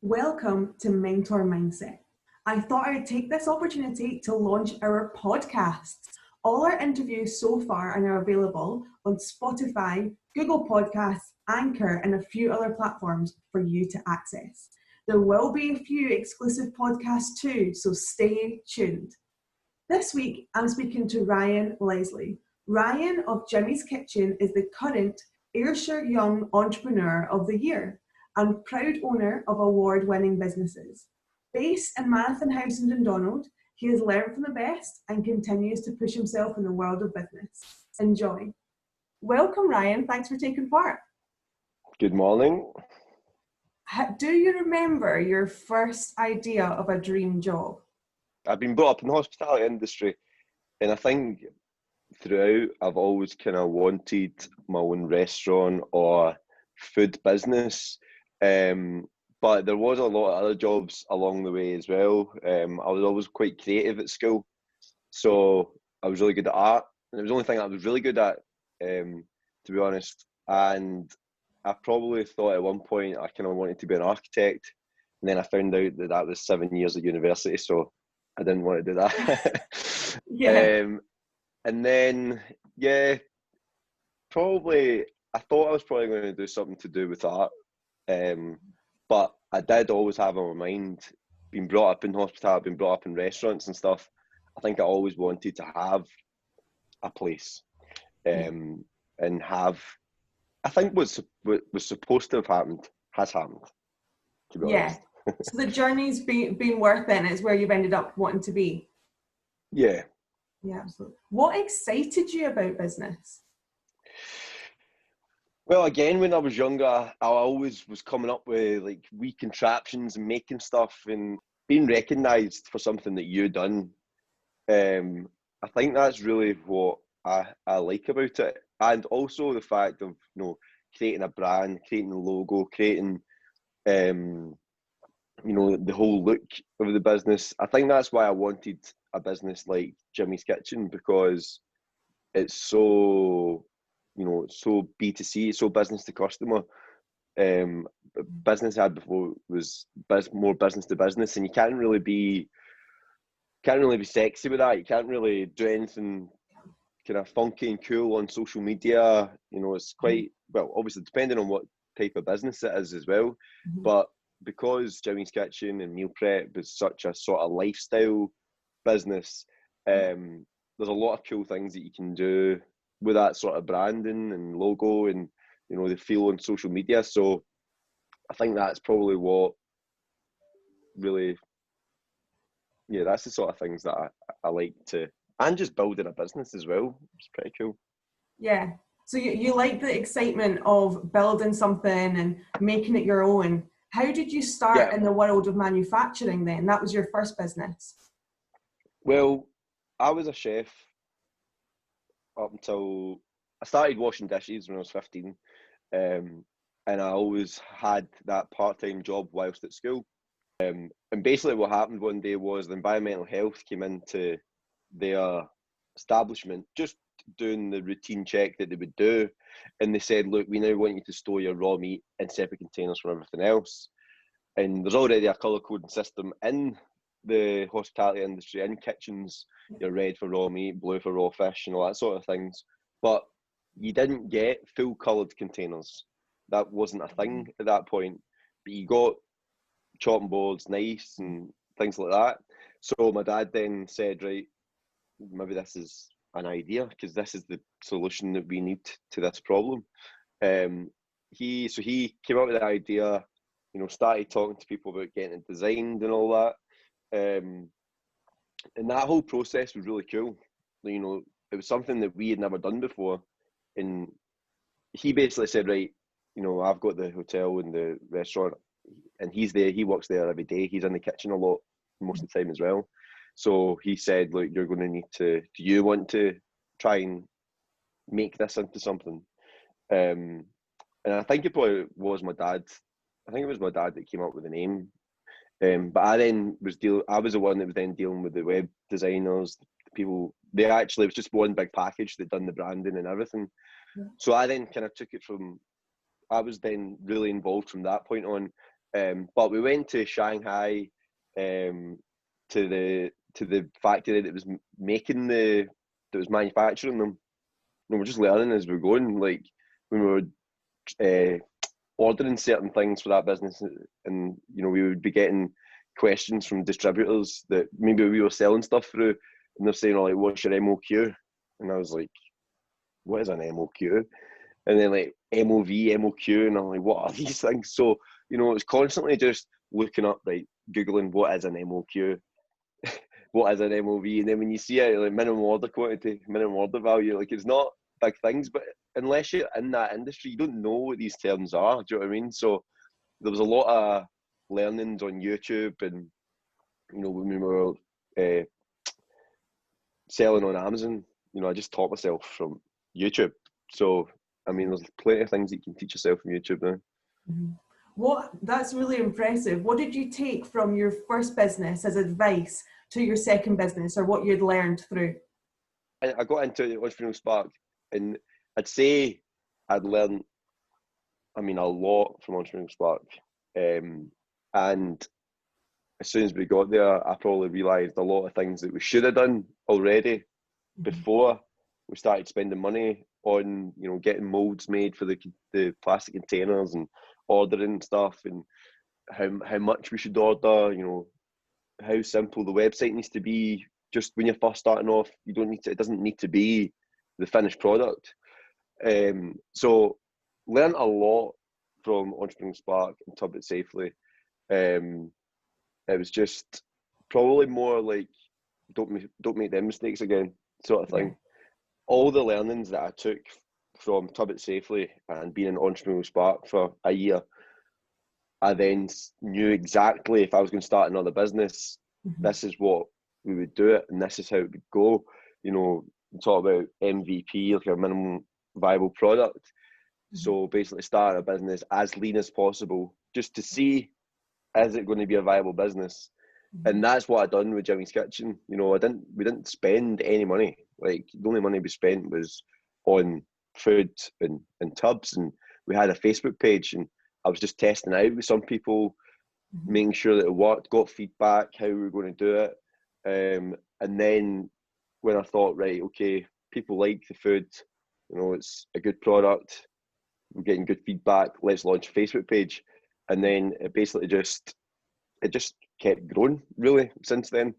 Welcome to Mentor Mindset. I thought I'd take this opportunity to launch our podcasts. All our interviews so far are now available on Spotify, Google Podcasts, Anchor, and a few other platforms for you to access. There will be a few exclusive podcasts too, so stay tuned. This week, I'm speaking to Ryan Leslie. Ryan of Gymmies Kitchen is the current Ayrshire Young Entrepreneur of the Year and proud owner of award-winning businesses. Based in Marathon House in Dundonald, he has learned from the best and continues to push himself in the world of business. Enjoy. Welcome, Ryan. Thanks for taking part. Good morning. Do you remember your first idea of a dream job? I've been brought up in the hospitality industry, and I think throughout I've always kind of wanted my own restaurant or food business. But there was a lot of other jobs along the way as well. I was always quite creative at school, so I was really good at art, and it was the only thing I was really good at, to be honest. And I probably thought at one point I kind of wanted to be an architect, and then I found out that that was 7 years at university, so I didn't want to do that. And then, probably I thought I was probably going to do something to do with art. But I did always have on my mind, being brought up in hospitality, being brought up in restaurants and stuff, I think I always wanted to have a place and have, I think what was supposed to have happened has happened, to be honest. So the journey's been worth it, and it's where you've ended up wanting to be. Yeah, absolutely. What excited you about business? Well, again, when I was younger, I always was coming up with like wee contraptions and making stuff and being recognised for something that you've done. I think that's really what I like about it, and also the fact of creating a brand, creating a logo, creating the whole look of the business. I think that's why I wanted a business like Gymmies Kitchen, because it's so so B2C, so business to customer. Business I had before was more business to business, and you can't really be sexy with that. You can't really do anything kind of funky and cool on social media. It's quite, well, obviously depending on what type of business it is as well. But because Gymmies Kitchen and meal prep is such a sort of lifestyle business, there's a lot of cool things that you can do with that sort of branding and logo and the feel on social media. So I think that's probably what really, that's the sort of things that I like to, and just building a business as well. It's pretty cool. Yeah. So you like the excitement of building something and making it your own. How did you start in the world of manufacturing then? That was your first business. Well, I was a chef up until I started washing dishes when I was 15, and I always had that part-time job whilst at school. And basically what happened one day was the environmental health came into their establishment, just doing the routine check that they would do, and they said, look, we now want you to store your raw meat in separate containers from everything else. And there's already a colour coding system in the hospitality industry, in kitchens. You're red for raw meat, blue for raw fish, and all that sort of things. But you didn't get full coloured containers. That wasn't a thing at that point. But you got chopping boards, knives, and things like that. So my dad then said, right, maybe this is an idea, because this is the solution that we need to this problem. He came up with the idea, started talking to people about getting it designed and all that. And that whole process was really cool. It was something that we had never done before. And he basically said, right, I've got the hotel and the restaurant, and he's there, he works there every day. He's in the kitchen a lot, most of the time as well. So he said, look, you're going to need to, do you want to try and make this into something? And I think it probably was my dad. I think it was my dad that came up with the name. But I then I was the one that was then dealing with the web designers, the people. It was just one big package that done the branding and everything. So I then kind of took it from, I was then really involved from that point on. But we went to Shanghai, to the factory that was manufacturing them. We're just learning as we're going. Like when we were ordering certain things for that business, and we would be getting questions from distributors that maybe we were selling stuff through, and they're saying, "Oh, like, what's your MOQ?" And I was like, "What is an MOQ?" And then like MOV, MOQ, and I'm like, "What are these things?" So it's constantly just looking up, like Googling what is an MOQ, what is an MOV, and then when you see it, like minimum order quantity, minimum order value, like it's not big things, but unless you're in that industry, you don't know what these terms are. Do you know what I mean? So there was a lot of learnings on YouTube, and when we were selling on Amazon, I just taught myself from YouTube. So I mean, there's plenty of things that you can teach yourself from YouTube now. Mm-hmm. That's really impressive. What did you take from your first business as advice to your second business, or what you'd learned through? I got into Entrepreneurial Spark, and I'd say I'd learned, a lot from Entrepreneurial Spark. And as soon as we got there, I probably realised a lot of things that we should have done already before we started spending money on, getting moulds made for the plastic containers and ordering stuff, and how much we should order, how simple the website needs to be. Just when you're first starting off, it doesn't need to be the finished product. So learned a lot from Entrepreneurial Spark and Tub It Safely. It was just probably more like don't make them mistakes again, sort of thing. All the learnings that I took from Tub It Safely and being in Entrepreneurial Spark for a year, I then knew exactly if I was going to start another business, this is what we would do it, and this is how it would go. Talk about MVP, like a minimum viable product. So basically start a business as lean as possible, just to see, is it going to be a viable business? And that's what I done with Gymmies Kitchen. We didn't spend any money. Like the only money we spent was on food and tubs, and we had a Facebook page, and I was just testing it out with some people, making sure that it worked, got feedback, how we were going to do it. And then when I thought, right, okay, people like the food, it's a good product, we're getting good feedback, let's launch a Facebook page. And then it basically just kept growing really since then.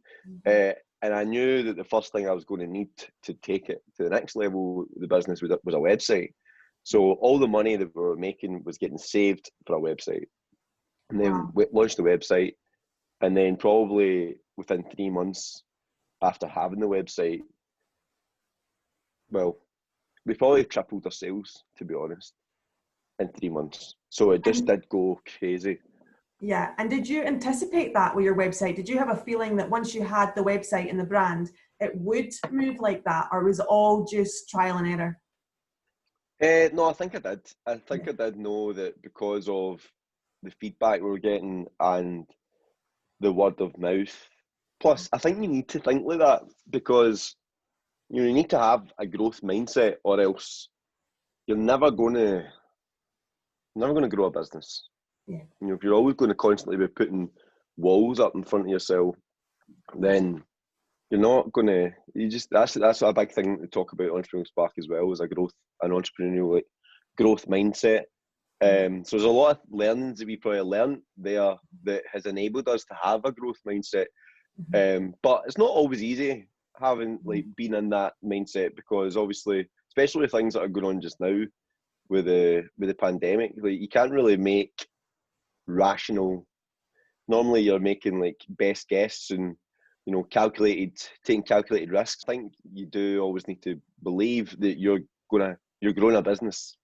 And I knew that the first thing I was going to need to take it to the next level of the business was a website. So all the money that we were making was getting saved for a website. And then we launched the website, and then probably within 3 months after having the website, well, we probably tripled our sales, to be honest, in 3 months. So it just did go crazy. Yeah. And did you anticipate that with your website? Did you have a feeling that once you had the website and the brand, it would move like that? Or was it all just trial and error? No, I think I did. I think I did know that because of the feedback we were getting and the word of mouth. Plus, I think you need to think like that, because you need to have a growth mindset, or else you're never going to grow a business. Yeah. If you're always going to constantly be putting walls up in front of yourself, then you're not going to. That's a big thing to talk about Entrepreneurial Spark as well, is an entrepreneurial growth mindset. So there's a lot of learnings that we probably learned there that has enabled us to have a growth mindset. But it's not always easy having been in that mindset, because obviously, especially with things that are going on just now with the pandemic, you can't really make rational. Normally you're making best guesses and taking calculated risks. I think you do always need to believe that you're growing a business.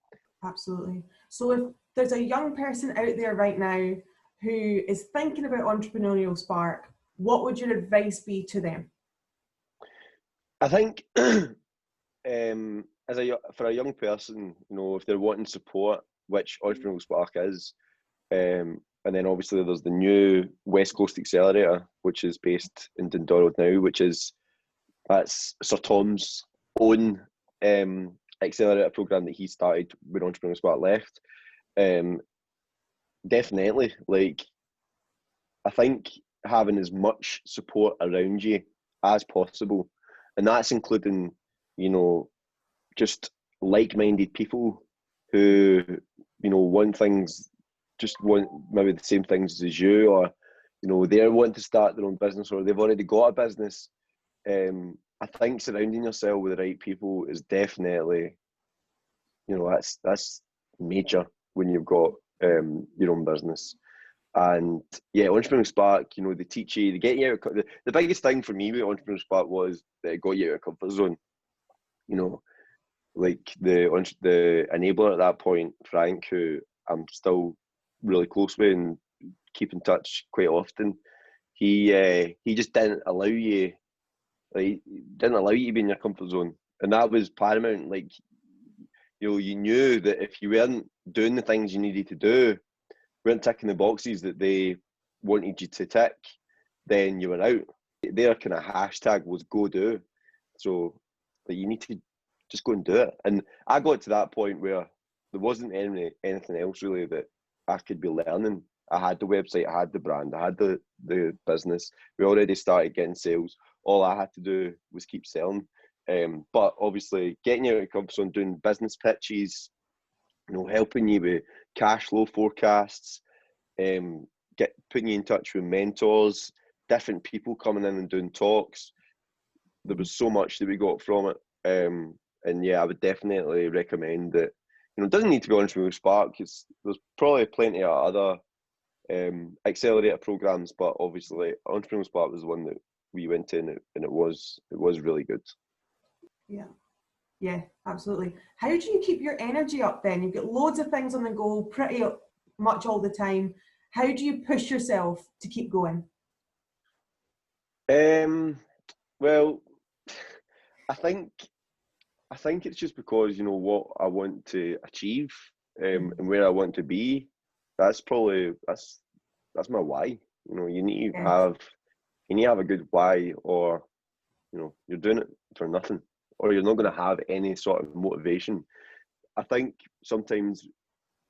Absolutely. So if there's a young person out there right now who is thinking about Entrepreneurial Spark, what would your advice be to them? I think for a young person, if they're wanting support, which Entrepreneurial Spark is, and then obviously there's the new West Coast Accelerator, which is based in Dundonald now, that's Sir Tom's own accelerator program that he started when Entrepreneurial Spark left. Definitely. Like, I think having as much support around you as possible, and that's including, you know, just like-minded people who, you know, want things, just want maybe the same things as you, or, you know, they're wanting to start their own business, or they've already got a business. I think surrounding yourself with the right people is definitely, you know, that's major when you've got your own business. And yeah, Entrepreneurial Spark, you know, they teach you, they get you out. The biggest thing for me with Entrepreneurial Spark was that it got you out of comfort zone. You know, like the enabler at that point, Frank, who I'm still really close with and keep in touch quite often. He just didn't allow you, like, didn't allow you to be in your comfort zone, and that was paramount. Like, you know, you knew that if you weren't doing the things you needed to do, weren't ticking the boxes that they wanted you to tick, then you were out. Their kind of hashtag was go do. So, like, you need to just go and do it. And I got to that point where there wasn't anything else really that I could be learning. I had the website, I had the brand, I had the business. We already started getting sales. All I had to do was keep selling. But obviously, getting you out of comfort zone, doing business pitches, you know, helping you with cash flow forecasts, putting you in touch with mentors, different people coming in and doing talks. There was so much that we got from it. And yeah, I would definitely recommend that. You know, it doesn't need to be Entrepreneurial Spark, because there's probably plenty of other accelerator programs, but obviously Entrepreneurial Spark was the one that we went in, and it was really good. Yeah, absolutely. How do you keep your energy up then? You've got loads of things on the go pretty much all the time. How do you push yourself to keep going? Well, I think it's just because, you know, what I want to achieve, and where I want to be. That's my why. You know, you need to have a good why, or, you know, you're doing it for nothing, or you're not going to have any sort of motivation. I think sometimes,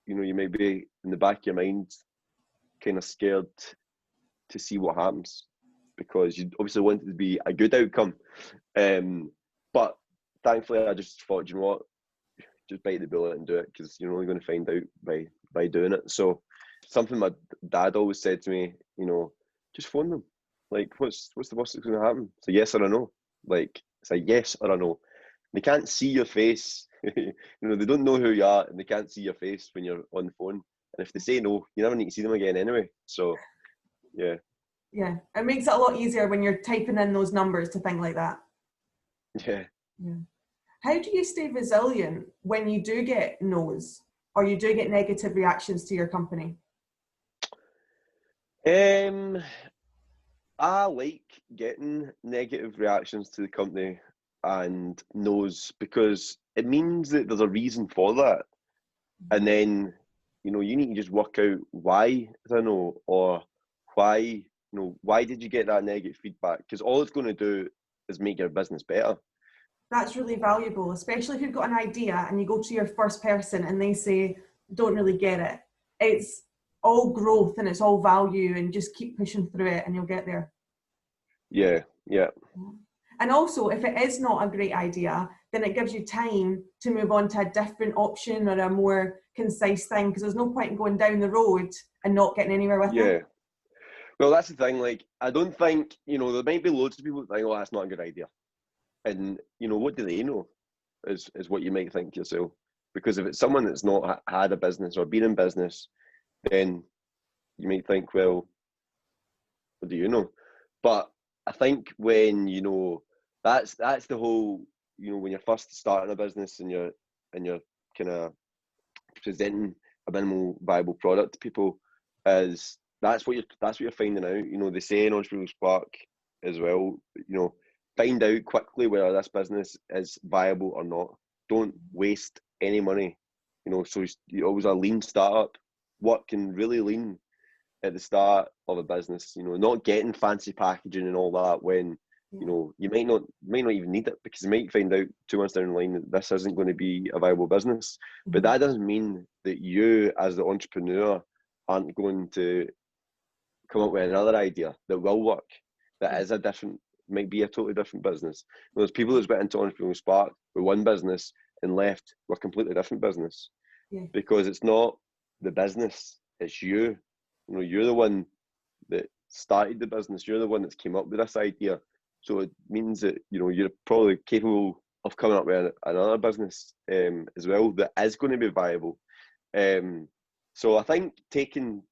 you know, you may be in the back of your mind kind of scared to see what happens, because you obviously want it to be a good outcome. But thankfully, I just thought, you know what, just bite the bullet and do it, because you're only going to find out by doing it. So something my dad always said to me, you know, just phone them. Like, what's the worst that's going to happen? It's a yes or a no. Like, it's a yes or a no. They can't see your face. You know, they don't know who you are, and they can't see your face when you're on the phone. And if they say no, you never need to see them again anyway. So, yeah. Yeah, it makes it a lot easier when you're typing in those numbers to think like that. Yeah. How do you stay resilient when you do get no's, or you do get negative reactions to your company? I like getting negative reactions to the company and no's, because it means that there's a reason for that. And then, you know, you need to just work out why is a no, or why, you know, why did you get that negative feedback? Because all it's going to do is make your business better. That's really valuable, especially if you've got an idea and you go to your first person and they say, don't really get it. It's all growth and it's all value, and just keep pushing through it and you'll get there. Yeah. And also, if it is not a great idea, then it gives you time to move on to a different option or a more concise thing, because there's no point in going down the road and not getting anywhere with it. Yeah. Well, that's the thing. Like, I don't think, you know, there might be loads of people that think, oh, that's not a good idea. And, you know, what do they know is what you might think to yourself. Because if it's someone that's not had a business or been in business, then you might think, well, what do you know? But I think when, you know, that's the whole, you know, when you're first starting a business and you're kind of presenting a minimal viable product to people, is that's what you're finding out. You know, they say in Entrepreneurial Spark as well, you know, find out quickly whether this business is viable or not. Don't waste any money. You know, so you always a lean startup. What can really lean at the start of a business? You know, not getting fancy packaging and all that when, you know, you might not even need it, because you might find out 2 months down the line that this isn't going to be a viable business. But that doesn't mean that you, as the entrepreneur, aren't going to come up with another idea that will work, that is might be a totally different business. There's people that's went into Entrepreneurial Spark with one business and left with a completely different business, because it's not the business, it's you. You know, you're the one that started the business, you're the one that's came up with this idea. So it means that, you know, you're probably capable of coming up with another business as well that is going to be viable. So I think you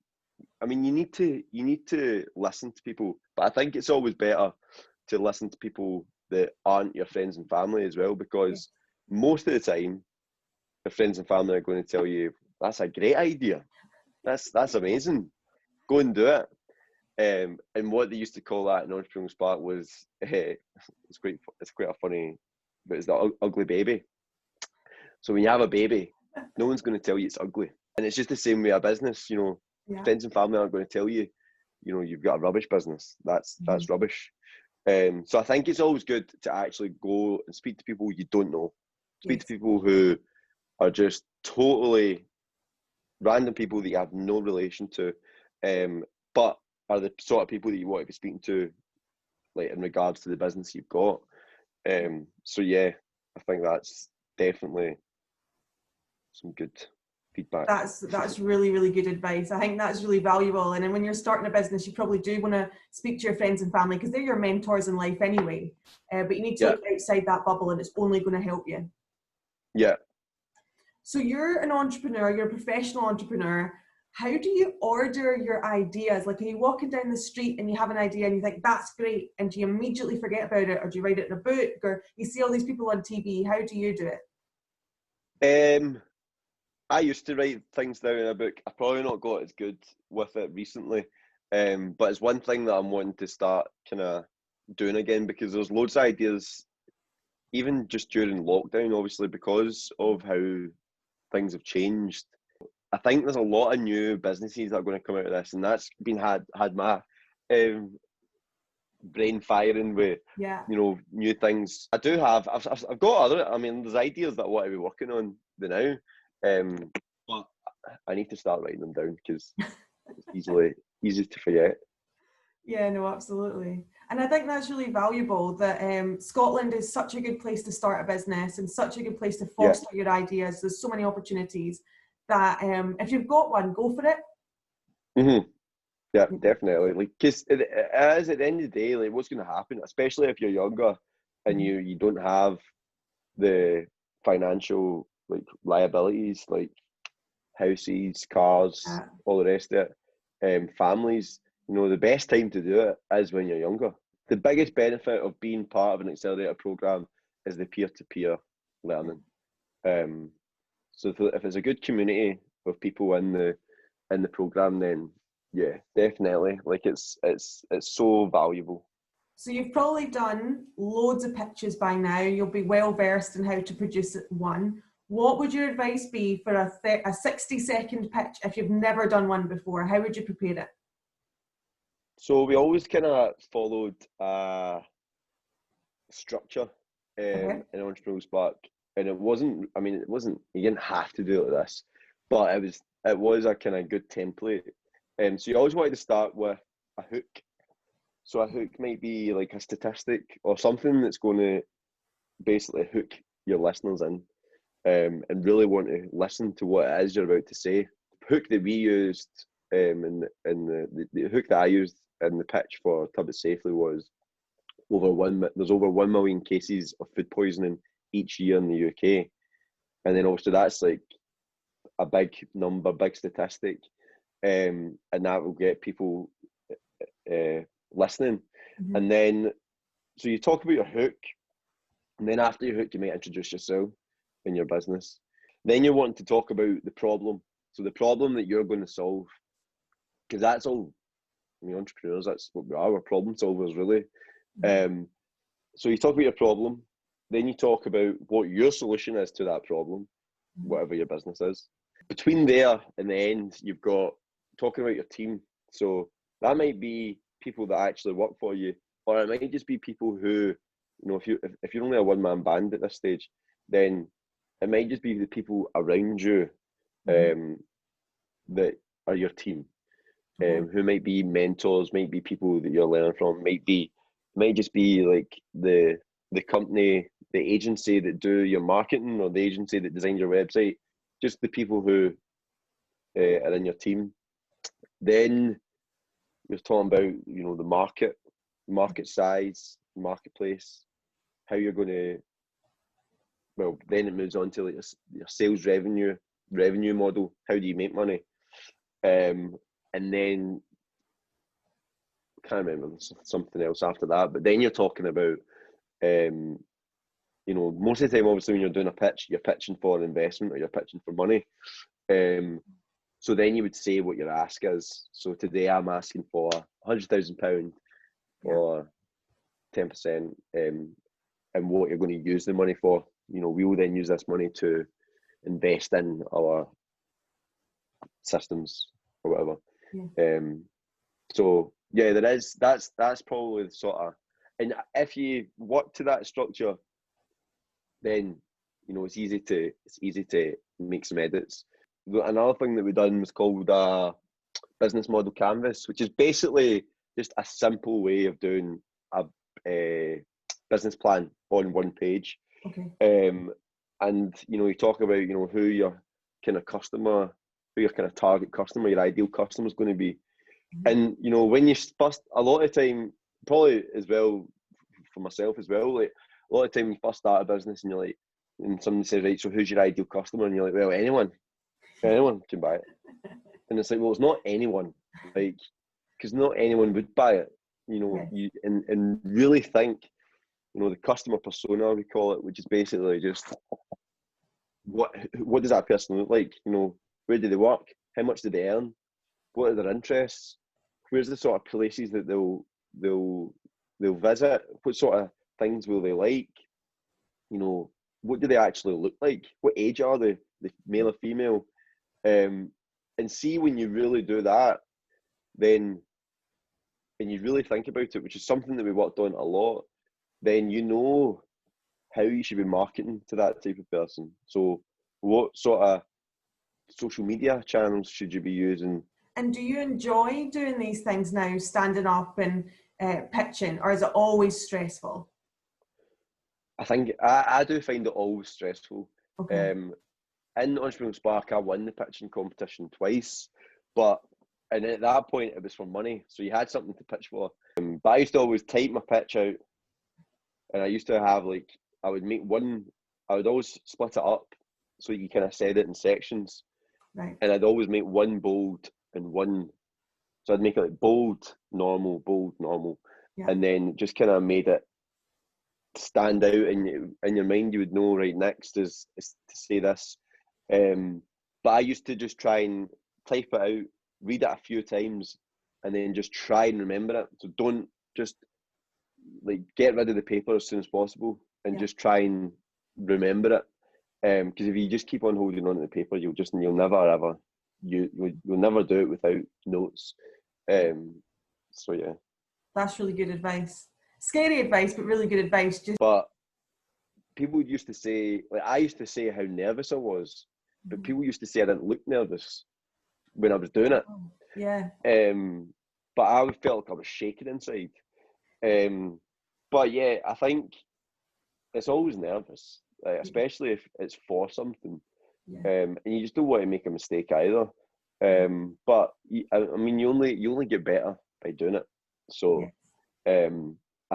need to listen to people, but I think it's always better to listen to people that aren't your friends and family as well, because most of the time your friends and family are going to tell you, that's a great idea, that's amazing, go and do it. And what they used to call that in Entrepreneurial Spark was it's quite a funny, but it's the ugly baby. So when you have a baby, no one's going to tell you it's ugly, and it's just the same with a business. You know, friends and family aren't going to tell you, you know, you've got a rubbish business. That's rubbish. So I think it's always good to actually go and speak to people you don't know, speak to people who are just totally random people that you have no relation to, but are the sort of people that you want to be speaking to, like in regards to the business you've got. So yeah, I think that's definitely some good feedback. That's really, really good advice. I think that's really valuable. And then when you're starting a business, you probably do want to speak to your friends and family, because they're your mentors in life anyway. But you need to look outside that bubble, and it's only going to help you. Yeah. So you're an entrepreneur, you're a professional entrepreneur. How do you order your ideas? Like, are you walking down the street and you have an idea and you think, that's great, and do you immediately forget about it, or do you write it in a book, or you see all these people on TV? How do you do it? I used to write things down in a book. I've probably not got as good with it recently, but it's one thing that I'm wanting to start kind of doing again, because there's loads of ideas, even just during lockdown, obviously, because of how things have changed. I think there's a lot of new businesses that are going to come out of this, and that's been had my brain firing with you know, new things. I've got other. I mean, there's ideas that I want to be working on now, but I need to start writing them down, because it's easy to forget. Yeah, no, absolutely. And I think that's really valuable that Scotland is such a good place to start a business and such a good place to foster your ideas. There's so many opportunities that if you've got one, go for it. Mm-hmm. Yeah, definitely. Like, because it is, at the end of the day, like, what's going to happen, especially if you're younger and you don't have the financial, like, liabilities, like houses, cars, all the rest of it, families, you know, the best time to do it is when you're younger. The biggest benefit of being part of an accelerator program is the peer-to-peer learning. So if it's a good community of people in the program, then yeah, definitely. Like, it's so valuable. So you've probably done loads of pitches by now. You'll be well versed in how to produce one. What would your advice be for a 60-second pitch if you've never done one before? How would you prepare it? So we always kind of followed a structure in Entrepreneurial Spark, and it wasn't, you didn't have to do it like this, but it was a kind of good template. So you always wanted to start with a hook. So a hook might be like a statistic or something that's going to basically hook your listeners in, and really want to listen to what it is you're about to say. The hook that we used, and the hook that I used in the pitch for Tub It Safely was there's over 1 million cases of food poisoning each year in the UK, and then obviously that's like a big number, big statistic, and that will get people listening. And then so you talk about your hook, and then after your hook you might introduce yourself in your business. Then you're wanting to talk about the problem, so the problem that you're going to solve, because that's all, entrepreneurs, that's what we are, we're problem solvers, really. So you talk about your problem, then you talk about what your solution is to that problem, whatever your business is. Between there and the end, you've got talking about your team. So that might be people that actually work for you, or it might just be people who, if you're only a one-man band at this stage, then it might just be the people around you that are your team, Okay. who might be mentors, might be people that you're learning from, might just be like the company, the agency that do your marketing, or the agency that designs your website, just the people who are in your team. Then you're talking about, you know, the market size, marketplace, how you're going to, well, then it moves on to like your sales revenue model. How do you make money? And then can't remember, something else after that. But then you're talking about, you know, most of the time, obviously, when you're doing a pitch, you're pitching for an investment or you're pitching for money. So then you would say what your ask is. So today I'm asking for £100,000 for 10%, and what you're going to use the money for. You know, we will then use this money to invest in our systems or whatever. Yeah. So yeah, that's probably the sort of, and if you work to that structure, then you know it's easy to make some edits. Another thing that we've done was called a business model canvas, which is basically just a simple way of doing a business plan on one page. Okay. And you know, you talk about, you know, who your kind of customer, who your kind of target customer, your ideal customer is going to be. And you know, when you first, a lot of time, probably as well for myself as well, like a lot of time when you first start a business and you're like, and somebody says, right, so who's your ideal customer? And you're like, well, anyone can buy it. And it's like, well, it's not anyone, like, because not anyone would buy it. You know, Yes. and really think, you know, the customer persona, we call it, which is basically just what does that person look like? You know, where do they work? How much do they earn? What are their interests? Where's the sort of places that they'll visit? What sort of things will they like? You know, what do they actually look like? What age are they? The male or female? And see, when you really do that, then, and you really think about it, which is something that we worked on a lot, then you know how you should be marketing to that type of person. So what sort of social media channels should you be using? And do you enjoy doing these things now, standing up and pitching, or is it always stressful? I think I do find it always stressful. Okay. In Entrepreneurial Spark, I won the pitching competition twice, and at that point it was for money, so you had something to pitch for. But I used to always type my pitch out, and I used to have like, I would always split it up so you kind of said it in sections, Right. and I'd always make one bold and one, so I'd make it like bold, normal, Yeah. and then just kind of made it stand out in your mind. You would know right next is to say this. But I used to just try and type it out, read it a few times, and then just try and remember it. So don't just like get rid of the paper as soon as possible, and just try and remember it. Because if you just keep on holding on to the paper, you'll never ever you'll never do it without notes. So yeah. That's really good advice. Scary advice, but really good advice. But people used to say, like I used to say how nervous I was, but people used to say I didn't look nervous when I was doing it. Yeah. But I felt like I was shaking inside. But yeah, I think it's always nervous, especially if it's for something. Yeah. And you just don't want to make a mistake either. But I mean, you only get better by doing it. So, I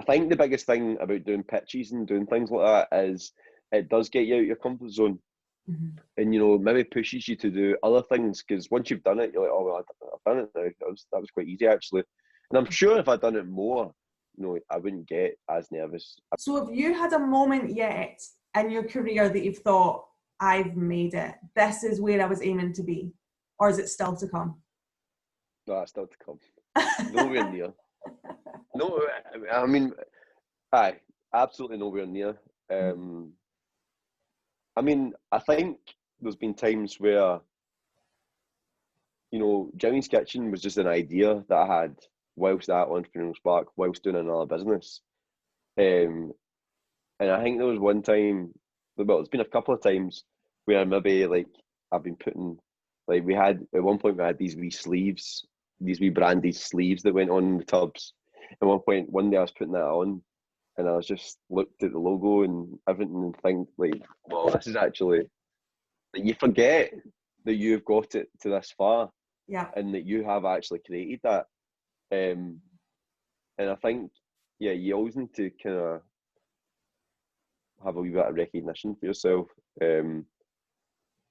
think the biggest thing about doing pitches and doing things like that is it does get you out of your comfort zone, and you know, maybe pushes you to do other things, because once you've done it, you're like, oh well, I've done it now. That was quite easy actually, and I'm sure if I'd done it more, you know, I wouldn't get as nervous. So have you had a moment yet in your career that you've thought, I've made it, this is where I was aiming to be, or is it still to come? No, that's still to come. Nowhere near. No, I mean, aye, absolutely nowhere near. I mean, I think there's been times where, you know, Gymmies Kitchen was just an idea that I had whilst at Entrepreneurial Spark, whilst doing another business. And I think there was one time, well, it's been a couple of times where maybe like I've been putting Like we had at one point we had these wee sleeves, these wee branded sleeves that went on the tubs. At one point, one day I was putting that on, and I was just looked at the logo and everything and think like, well, this is actually, like, you forget that you've got it to this far, Yeah. and that you have actually created that. And I think, yeah, you always need to kind of have a wee bit of recognition for yourself.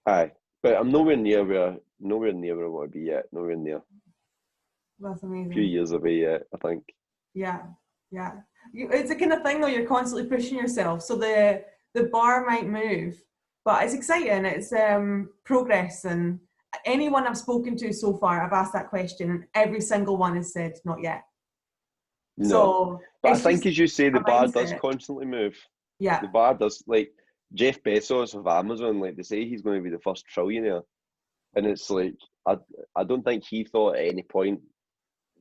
Aye, but I'm nowhere near where I want to be yet. Nowhere near. That's A few amazing. years away yet, I think. Yeah. It's the kind of thing though, you're constantly pushing yourself, so the bar might move, but it's exciting. It's progress, and anyone I've spoken to so far, I've asked that question, and every single one has said not yet. No, So but I it's think, just as you say, the a bar does mindset. constantly move. Yeah. The bar does. Like Jeff Bezos of Amazon, like they say he's going to be the first trillionaire, and it's like I don't think he thought at any point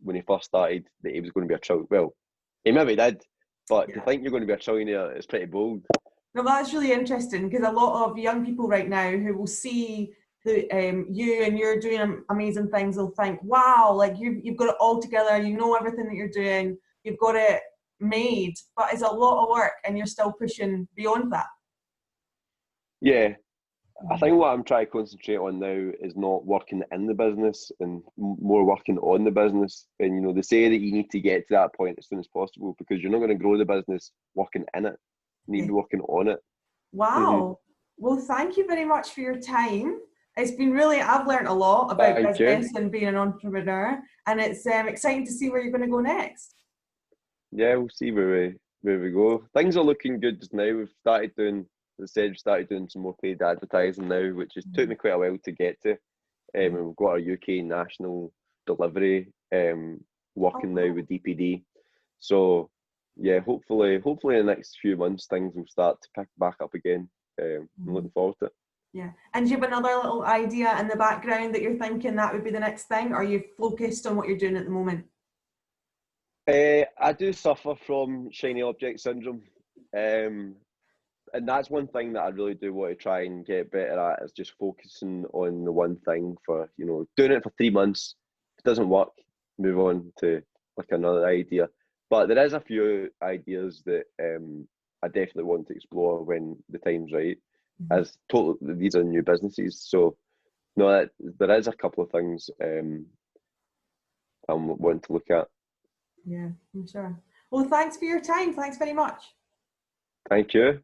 when he first started that he was going to be a trillionaire. Well, he maybe did, but to Yeah. think you're going to be a trillionaire is pretty bold. No, that's really interesting, because a lot of young people right now who will see the you and you're doing amazing things, they'll think, wow, like you've got it all together, you know everything that you're doing, you've got it made, but it's a lot of work and you're still pushing beyond that. Yeah, I think what I'm trying to concentrate on now is not working in the business and more working on the business. And, you know, they say that you need to get to that point as soon as possible because you're not going to grow the business working in it. You need to be working on it. Wow. Well, thank you very much for your time. It's been really, I've learned a lot about Thank you. business and being an entrepreneur, and it's exciting to see where you're going to go next. Yeah, we'll see where we go. Things are looking good just now. We've started doing, as I said, we've started doing some more paid advertising now, which has took me quite a while to get to. And we've got our UK national delivery working now with DPD. So yeah, hopefully in the next few months things will start to pick back up again. I'm looking forward to it. Yeah. And do you have another little idea in the background that you're thinking that would be the next thing? Or are you focused on what you're doing at the moment? I do suffer from shiny object syndrome. And that's one thing that I really do want to try and get better at, is just focusing on the one thing for, you know, doing it for 3 months. If it doesn't work, move on to like another idea. But there is a few ideas that I definitely want to explore when the time's right. As totally, these are new businesses, so no, there is a couple of things I'm wanting to look at. Yeah, I'm sure. Well, thanks for your time. Thanks very much. Thank you.